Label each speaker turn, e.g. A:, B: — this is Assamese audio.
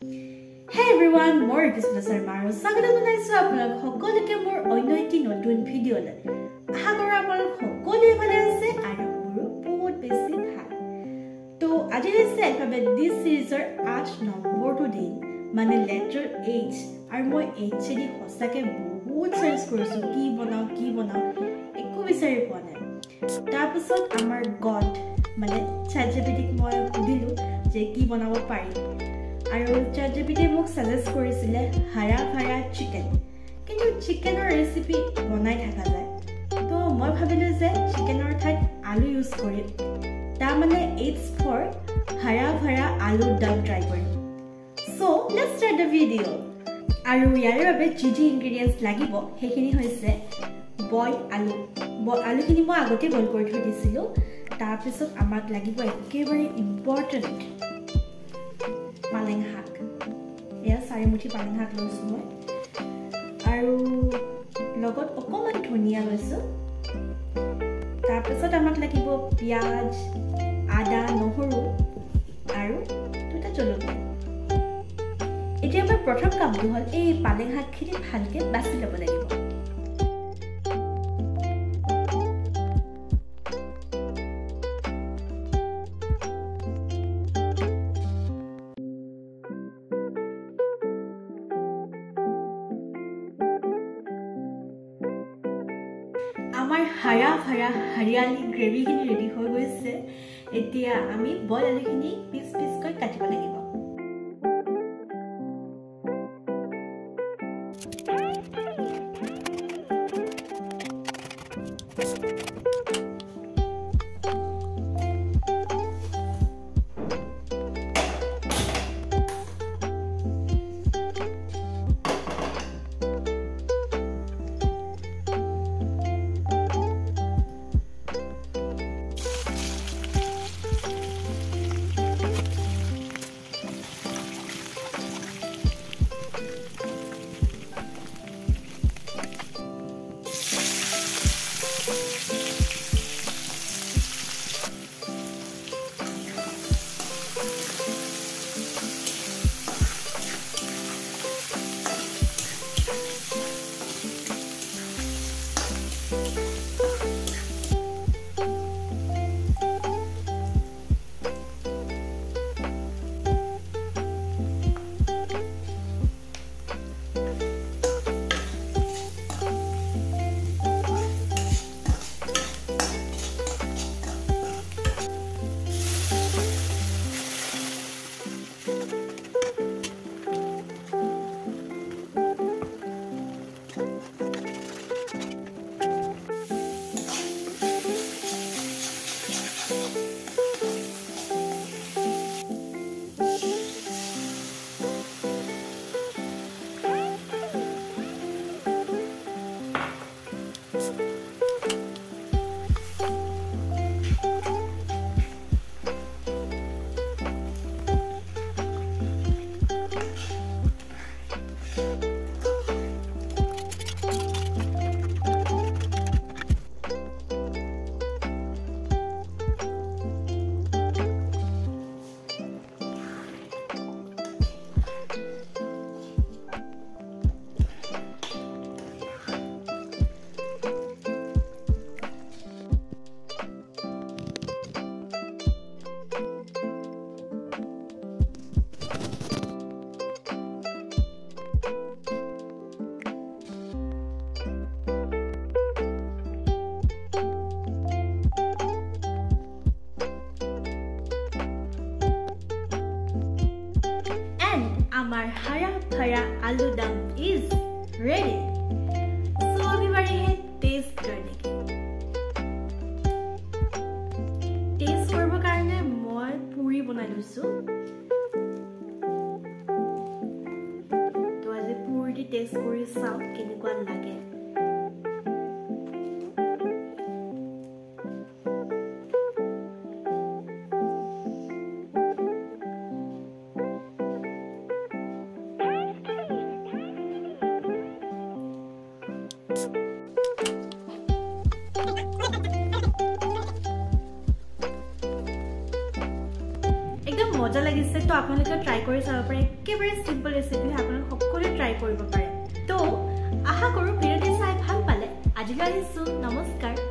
A: Hey everyone, more episodes are Maro. Sagada gunaisu apnalok hokkoleke mor onno eti notun video le. Aha kora apnalok hokkole bhale ase aru moru bahut beshi bhal. To aji ase alphabet this series er 8 number to din mane letter H aru moi H edi hosake bahut search korisu ki banao ekko bisari poa nai. Tar pisot amar god mane ChatGPT k moi sudilu je ki banabo pari. আৰু ChatGPT মোক সাজেষ্ট কৰিছিলে হাৰা ভাৰা চিকেন কিন্তু চিকেনৰ ৰেচিপি বনাই থাকা যায় তো মই ভাবিলো যে চিকেনৰ ঠাইত আলু ইউজ কৰিম তাৰ মানে ইটস ফৰ হাৰা ভাৰা আলু দম ট্ৰাই কৰিম so let's start the video আৰু ইয়াৰ বাবে যি ইনগ্ৰেডিয়েন্টছ লাগিব হেখিনি হৈছে বইল আলুখিনি মই আগতে বইল কৰি থৈ দিছিলো তাৰ পিছত আমাক লাগিব একেবাৰে ইম্পৰ্টেন্ট পালেং শাক এয়া 4 মুঠি পালেং শাক লৈছো মই আৰু লগত অকমান ধনিয়া লৈছো তাৰ পিছত আমাক লাগিব পিয়াজ আদা নহৰু আৰু দুটা জলকীয়া এতিয়া আমাৰ প্ৰথম কামটো হ'ল এই পালেং শাকখিনি ভালকে বাছি ল'ব লাগিব আমাৰ হাৰা ভাৰা হৰিয়ালি গ্ৰেভি খিনি ৰেডি হৈ গৈছে এতিয়া আমি বইল আলুখিনি পিচ কৈ কাটিব লাগিব Our hara bhara aloo dum is ready. So we are here taste करने के. Taste करने कारण मैं पूरी बना लूँसो. तो आज पूरी taste करी साफ किन्हीं को लगे. মজা লাগিছে তো আপোনালোকে ট্ৰাই কৰি চাব পাৰে একেবাৰে সিম্পল ৰেচিপি আপোনালোকে সকলোৱে ট্ৰাই কৰিব পাৰে তো আশা কৰোঁ ভিডিঅ'টো চাই ভাল পালে আজিলৈ আহিছোঁ নমস্কাৰ